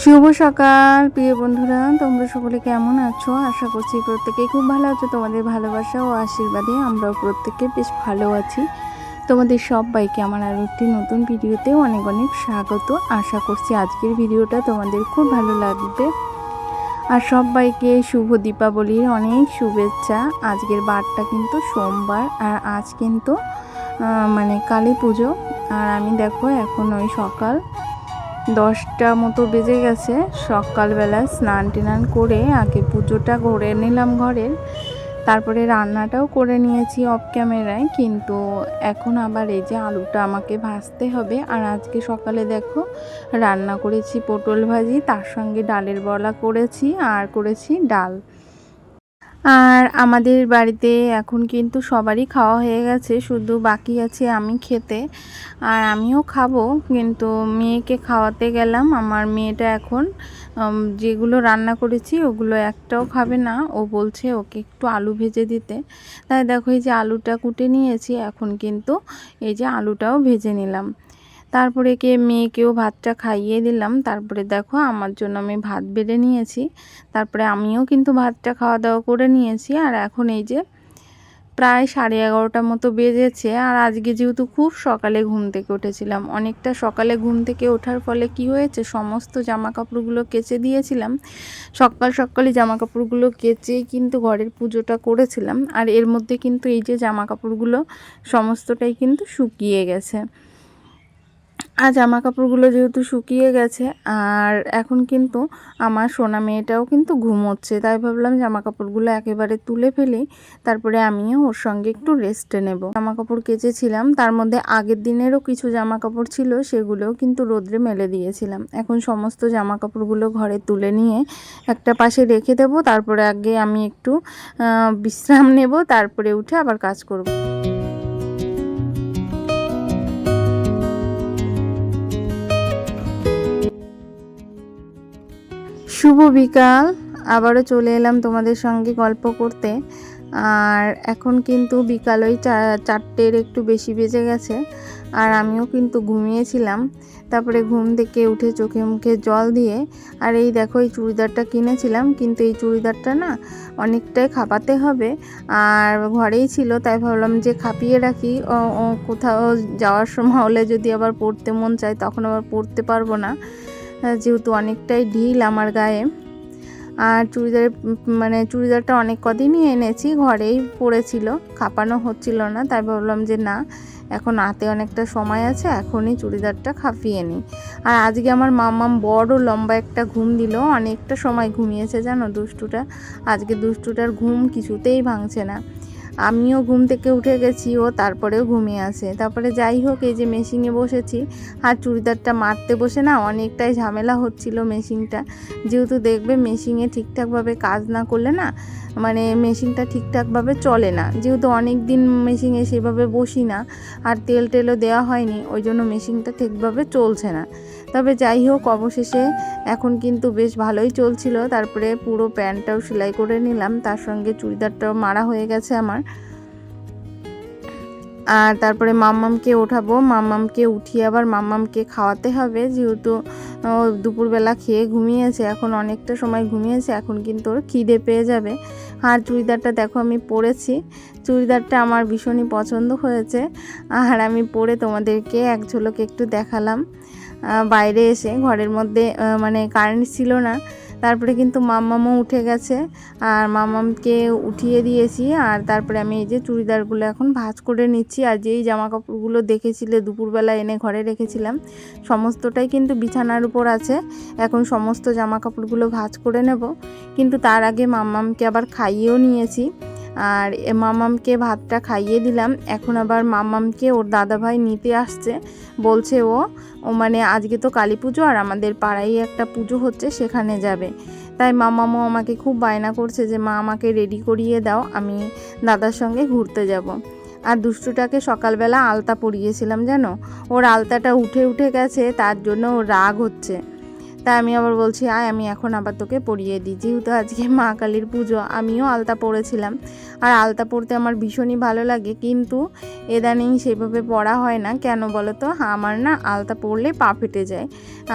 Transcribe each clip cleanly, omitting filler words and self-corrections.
শুভ সকাল প্রিয় বন্ধুরা, তোমরা সকলে কেমন আছো? আশা করছি প্রত্যেকেই খুব ভালো আছো। তোমাদের ভালোবাসা ও আশীর্বাদে আমরাও প্রত্যেকে বেশ ভালো আছি। তোমাদের সবাইকে আমার আরও একটি নতুন ভিডিওতে অনেক অনেক স্বাগত। আশা করছি আজকের ভিডিওটা তোমাদের খুব ভালো লাগবে। আর সবাইকে শুভ দীপাবলির অনেক শুভেচ্ছা। আজকের বারটা কিন্তু সোমবার, আর আজ কিন্তু কালী পুজো। আর আমি দেখো এখন ওই সকাল 10টা মতো বেজে গেছে। সকালবেলা স্নান টান করে আগে পুজোটা করে নিলাম ঘরের, তারপরে রান্নাটাও করে নিয়েছি অফ ক্যামেরায়। কিন্তু এখন আবার এই যে আলুটা আমাকে ভাজতে হবে। আর আজকে সকালে দেখো রান্না করেছি পটল ভাজি, তার সঙ্গে ডালের বড়া করেছি আর করেছি ডাল। আর আমাদের বাড়িতে এখন কিন্তু সবারই খাওয়া হয়ে গেছে, শুধু বাকি আছে আমি খেতে। আর আমিও খাবো, কিন্তু মেয়েকে খাওয়াতে গেলাম। আমার মেয়েটা এখন যেগুলো রান্না করেছি ওগুলো একটাও খাবে না। ও বলছে ওকে একটু আলু ভেজে দিতে। তাই দেখো এই যে আলুটা কুটে নিয়েছি, এখন কিন্তু এই যে আলুটাও ভেজে নিলাম। তারপরে মেয়েকেও ভাতটা খাইয়ে দিলাম। তারপরে দেখো আমার জন্য আমি ভাত বেড়ে নিয়েছি। তারপরে আমিও কিন্তু ভাতটা খাওয়া দাওয়া করে নিয়েছি। আর এখন এই যে প্রায় 11:30 মতো বেজেছে। আর আজকে যেহেতু খুব সকালে ঘুম থেকে উঠেছিলাম, অনেকটা সকালে ঘুম থেকে ওঠার ফলে কি হয়েছে, সমস্ত জামা কাপড়গুলো কেচে দিয়েছিলাম। সকালে জামা কাপড়গুলো কেচেই কিন্তু ঘরের পুজোটা করেছিলাম। আর এর মধ্যে কিন্তু এই যে জামা কাপড়গুলো সমস্তটাই কিন্তু শুকিয়ে গেছে। আর জামা কাপড়গুলো যেহেতু শুকিয়ে গেছে, আর এখন কিন্তু আমার সোনা মেয়েটাও কিন্তু ঘুমোচ্ছে, তাই ভাবলাম জামা কাপড়গুলো একেবারে তুলে ফেলি, তারপরে আমিও ওর সঙ্গে একটু রেস্টে নেব। জামা কাপড় কেচেছিলাম, তার মধ্যে আগের দিনেরও কিছু জামা কাপড় ছিল, সেগুলোও কিন্তু রোদ্রে মেলে দিয়েছিলাম। এখন সমস্ত জামা কাপড়গুলো ঘরে তুলে নিয়ে একটা পাশে রেখে দেব। তারপরে আগে আমি একটু বিশ্রাম নেব, তারপরে উঠে আবার কাজ করব। শুভ বিকাল, আবারও চলে এলাম তোমাদের সঙ্গে গল্প করতে। আর এখন কিন্তু বিকাল ওই 4টের একটু বেশি বেজে গেছে। আর আমিও কিন্তু ঘুমিয়েছিলাম। তারপরে ঘুম থেকে উঠে চোখে মুখে জল দিয়ে, আর এই দেখো এই চুড়িদারটা কিনেছিলাম, কিন্তু এই চুড়িদারটা না অনেকটাই খাপাতে হবে। আর ঘরেই ছিল, তাই ভাবলাম যে খাপিয়ে রাখি, কোথাও যাওয়ার সময় হলে যদি আবার পরতে মন চায় তখন আবার পরতে পারবো না, যেহেতু অনেকটাই ঢিল আমার গায়ে। আর চুড়িদারটা অনেক কদিনই এনেছি, ঘরেই পড়েছিল, খাপানো হচ্ছিল না। তাই ভাবলাম যে না, এখন হাতে অনেকটা সময় আছে, এখনই চুড়িদারটা খাপিয়ে নিই। আর আজকে আমার মাম্মাম বড় লম্বা একটা ঘুম দিল, অনেকটা সময় ঘুমিয়েছে জানো দুষ্টুটা। আজকে দুষ্টুটার ঘুম কিছুতেই ভাঙছে না। আমিও ঘুম থেকে উঠে গেছি, ও তারপরেও ঘুমিয়ে আছে। তারপরে যাই হোক, এই যে মেশিনে বসেছি। আর চুড়িদারটা মারতে বসে না অনেকটাই ঝামেলা হচ্ছিল মেশিনটা, যেহেতু দেখবে মেশিনে ঠিকঠাকভাবে কাজ না করলে না, মেশিনটা ঠিকঠাকভাবে চলে না। যেহেতু অনেক দিন মেশিনে সেভাবে বসি না, আর তেলও দেওয়া হয়নি, ওই জন্য মেশিনটা ঠিকভাবে চলছে না। তবে যাই হোক, অবশেষে এখন কিন্তু বেশ ভালোই চলছিল। তারপরে পুরো প্যান্টটাও সেলাই করে নিলাম, তার সঙ্গে চুড়িদারটাও মারা হয়ে গেছে আমার। আর তারপরে মাম্মামকে ওঠাবো, মাম্মামকে উঠিয়ে আবার মাম্মামকে খাওয়াতে হবে, যেহেতু দুপুরবেলা খেয়ে ঘুমিয়েছে, এখন অনেকটা সময় ঘুমিয়েছে, এখন কিন্তু ওর খিদে পেয়ে যাবে। আর চুড়িদারটা দেখো আমি পরেছি, চুড়িদারটা আমার ভীষণই পছন্দ হয়েছে। আর আমি পরে তোমাদেরকে এক ঝলক একটু দেখালাম বাইরে এসে। ঘরের মধ্যে কারেন্ট ছিল না, তারপরে কিন্তু মাম্মামও উঠে গেছে, আর মাম্মামকে উঠিয়ে দিয়েছি। আর তারপরে আমি এই যে চুড়িদারগুলো এখন ভাঁজ করে নিচ্ছি। আর যেই জামা কাপড়গুলো দেখেছিলে দুপুরবেলা এনে ঘরে রেখেছিলাম, সমস্তটাই কিন্তু বিছানার উপর আছে। এখন সমস্ত জামা কাপড়গুলো ভাঁজ করে নেব, কিন্তু তার আগে মাম্মামকে আবার খাইয়েও নিয়েছি। আর মাম্মামকে ভাতটা খাইয়ে দিলাম। এখন আবার মাম্মামকে ওর দাদাভাই নিতে আসছে, বলছে ও আজকে তো কালী পুজো, আর আমাদের পাড়ায় একটা পুজো হচ্ছে, সেখানে যাবে। তাই মাম্মামও আমাকে খুব বায়না করছে যে মা আমাকে রেডি করিয়ে দাও, আমি দাদার সঙ্গে ঘুরতে যাব। আর দুষ্টুটাকে সকালবেলা আলতা পরিয়েছিলাম জানো, ওর আলতাটা উঠে গেছে, তার জন্য ওর রাগ হচ্ছে। তাই আমি আবার বলছি আয় আমি এখন আবার তোকে পরিয়ে দিই। যেহেতু আজকে মা কালীর পুজো, আমিও আলতা পরেছিলাম, আর আলতা পরতে আমার ভীষণই ভালো লাগে, কিন্তু ইদানিং সেভাবে পরা হয় না। কেন বলো তো, আমার না আলতা পরলে পা ফেটে যায়,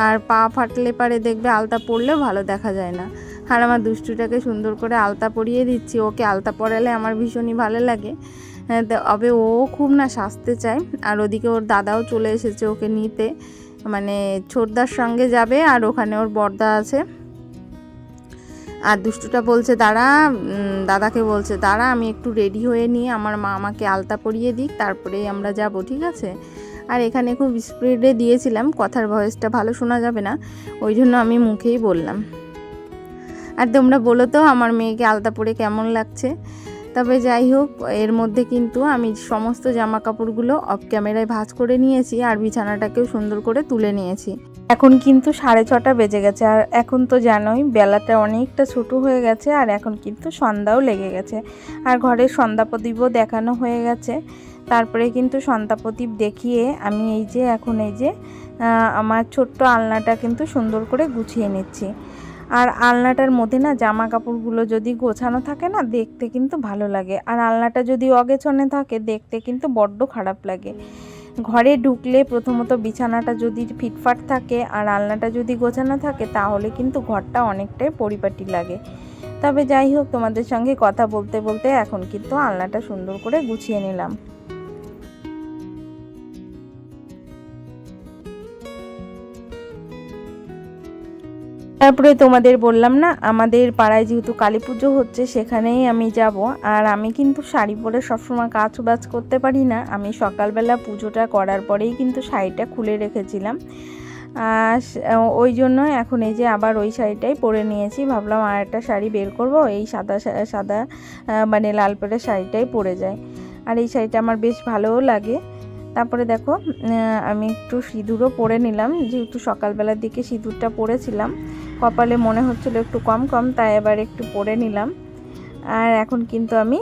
আর পা ফাটলে পারে দেখবে আলতা পরলেও ভালো দেখা যায় না। আর আমার দুষ্টুটাকে সুন্দর করে আলতা পরিয়ে দিচ্ছি, ওকে আলতা পরালে আমার ভীষণই ভালো লাগে। তবে ও খুব না সাজতে চায়, আর ওদিকে ওর দাদাও চলে এসেছে ওকে নিতে, মানে ছোটদার সঙ্গে যাবে, আর ওখানে ওর বড়দা আছে। আর দুষ্টুটা বলছে দাঁড়া, দাদাকে বলছে দাঁড়া আমি একটু রেডি হয়ে নিয়ে আমার মা আমাকে আলতা পরিয়ে দিক, তারপরেই আমরা যাব, ঠিক আছে। আর এখানে খুব স্পিডে দিয়েছিলাম, কথার ভয়েসটা ভালো শোনা যাবে না, ওই জন্য আমি মুখেই বললাম। আর তোমরা বলো তো আমার মেয়েকে আলতা পরে কেমন লাগছে। তবে যাই হোক, এর মধ্যে কিন্তু আমি সমস্ত জামা কাপড়গুলো অফ ক্যামেরায় ভাঁজ করে নিয়েছি, আর বিছানাটাকেও সুন্দর করে তুলে নিয়েছি। এখন কিন্তু 6:30 বেজে গেছে, আর এখন তো জানোই বেলাটা অনেকটা ছোট হয়ে গেছে, আর এখন কিন্তু সন্ধ্যাও লেগে গেছে, আর ঘরের সন্ধ্যা প্রদীপও দেখানো হয়ে গেছে। তারপরে কিন্তু সন্ধ্যা প্রদীপ দেখিয়ে আমি এই যে এখন এই যে আমার ছোট্ট আলনাটা কিন্তু সুন্দর করে গুছিয়ে নিচ্ছি। আর আলনাটার মধ্যে না জামা কাপড়গুলো যদি গোছানো থাকে না, দেখতে কিন্তু ভালো লাগে, আর আলনাটা যদি অগোছানো থাকে দেখতে কিন্তু বড্ড খারাপ লাগে। ঘরে ঢুকলে প্রথমত বিছানাটা যদি ফিটফাট থাকে আর আলনাটা যদি গোছানো থাকে, তাহলে কিন্তু ঘরটা অনেকটাই পরিপাটি লাগে। তবে যাই হোক, তোমাদের সঙ্গে কথা বলতে বলতে এখন কিন্তু আলনাটা সুন্দর করে গুছিয়ে নিলাম। তারপরে তোমাদের বললাম না, আমাদের পাড়ায় যেহেতু কালী পুজো হচ্ছে, সেখানেই আমি যাব। আর আমি কিন্তু শাড়ি পরে সবসময় কাজ বাজ করতে পারি না, আমি সকালবেলা পুজোটা করার পরেই কিন্তু শাড়িটা খুলে রেখেছিলাম, ওই জন্য এখন এই যে আবার ওই শাড়িটাই পরে নিয়েছি। ভাবলাম আর একটা শাড়ি বের করব, এই সাদা সাদা মানে লাল পেড়ে শাড়িটাই পরে যায়, আর এই শাড়িটা আমার বেশ ভালোও লাগে। তারপরে দেখো আমি একটু সিঁদুরও পরে নিলাম, যেহেতু সকালবেলার দিকে সিঁদুরটা পরেছিলাম, কপালে মনে হচ্ছিল একটু কম কম, তাই এবার একটু পরে নিলাম। আর এখন কিন্তু আমি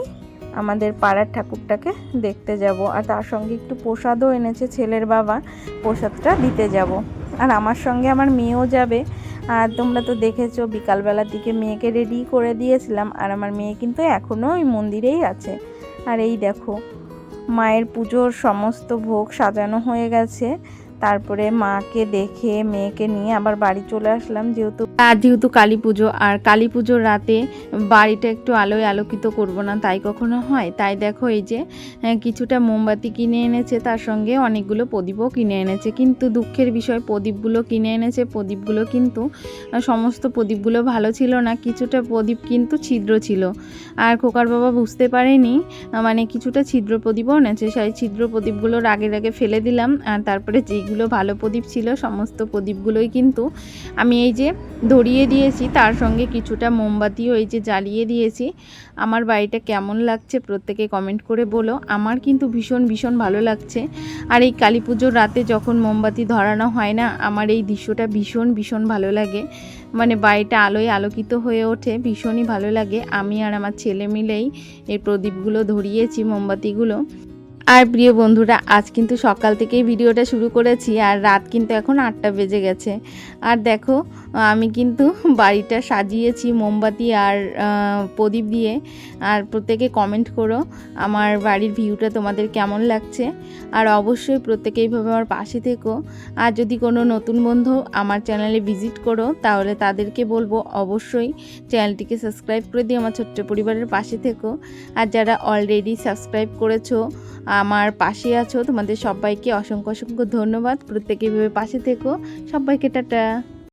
আমাদের পাড়ার ঠাকুরটাকে দেখতে যাব, আর তার সঙ্গে একটু প্রসাদও এনেছে ছেলের বাবা, প্রসাদটা দিতে যাব। আর আমার সঙ্গে আমার মেয়েও যাবে। আর তোমরা তো দেখেছো বিকালবেলার দিকে মেয়েকে রেডি করে দিয়েছিলাম, আর আমার মেয়ে কিন্তু এখনও ওই মন্দিরেই আছে। আর এই দেখো মায়ের পুজোর সমস্ত ভোগ সাজানো হয়ে গেছে। তারপরে মাকে দেখে মেয়েকে নিয়ে আবার বাড়ি চলে আসলাম, যেহেতু কালী পুজো, আর কালী পুজোর রাতে বাড়িটা একটু আলোয় আলোকিত করব না, তাই কখনো হয়। তাই দেখো এই যে কিছুটা মোমবাতি কিনে এনেছে, তার সঙ্গে অনেকগুলো প্রদীপও কিনে এনেছে। কিন্তু দুঃখের বিষয়, প্রদীপগুলো কিনে এনেছে, প্রদীপগুলো কিন্তু সমস্ত প্রদীপগুলো ভালো ছিল না, কিছুটা প্রদীপ কিন্তু ছিদ্র ছিল। আর খোকার বাবা বুঝতে পারেনি, মানে কিছুটা ছিদ্র প্রদীপও এনেছে, সেই ছিদ্র প্রদীপগুলোর আগে ফেলে দিলাম। আর তারপরে যেগুলো ভালো প্রদীপ ছিল সমস্ত প্রদীপগুলোই কিন্তু আমি এই যে ধরিয়ে দিয়েছি, তার সঙ্গে কিছুটা মোমবাতিও এই যে জ্বালিয়ে দিয়েছি। আমার বাড়িটা কেমন লাগছে প্রত্যেকে কমেন্ট করে বলো, আমার কিন্তু ভীষণ ভীষণ ভালো লাগছে। আর এই কালী পুজোর রাতে যখন মোমবাতি ধরানো হয় না, আমার এই দৃশ্যটা ভীষণ ভীষণ ভালো লাগে, মানে বাড়িটা আলোয় আলোকিত হয়ে ওঠে, ভীষণই ভালো লাগে। আমি আর আমার ছেলে মিলেই এই প্রদীপগুলো ধরিয়েছি, মোমবাতিগুলো। আর প্রিয় বন্ধুরা, আজ কিন্তু সকাল থেকেই ভিডিওটা শুরু করেছি, আর রাত কিন্তু এখন 8টা বেজে গেছে। আর দেখো আমি কিন্তু বাড়িটা সাজিয়েছি মোমবাতি আর প্রদীপ দিয়ে। আর প্রত্যেকে কমেন্ট করো আমার বাড়ির ভিউটা তোমাদের কেমন লাগছে, আর অবশ্যই প্রত্যেকে এইভাবে আমার পাশে থেকো। আর যদি কোনো নতুন বন্ধু আমার চ্যানেলে ভিজিট করো, তাহলে তাদেরকে বলবো অবশ্যই চ্যানেলটিকে সাবস্ক্রাইব করে দিয়ে আমার ছোট্ট পরিবারের পাশে থেকো। আর যারা অলরেডি সাবস্ক্রাইব করেছো, আমার পাশে আছো, তোমাদের সবাইকে অসংখ্য অসংখ্য ধন্যবাদ। প্রত্যেকে এভাবে পাশে থেকো। সবাইকে টাটা।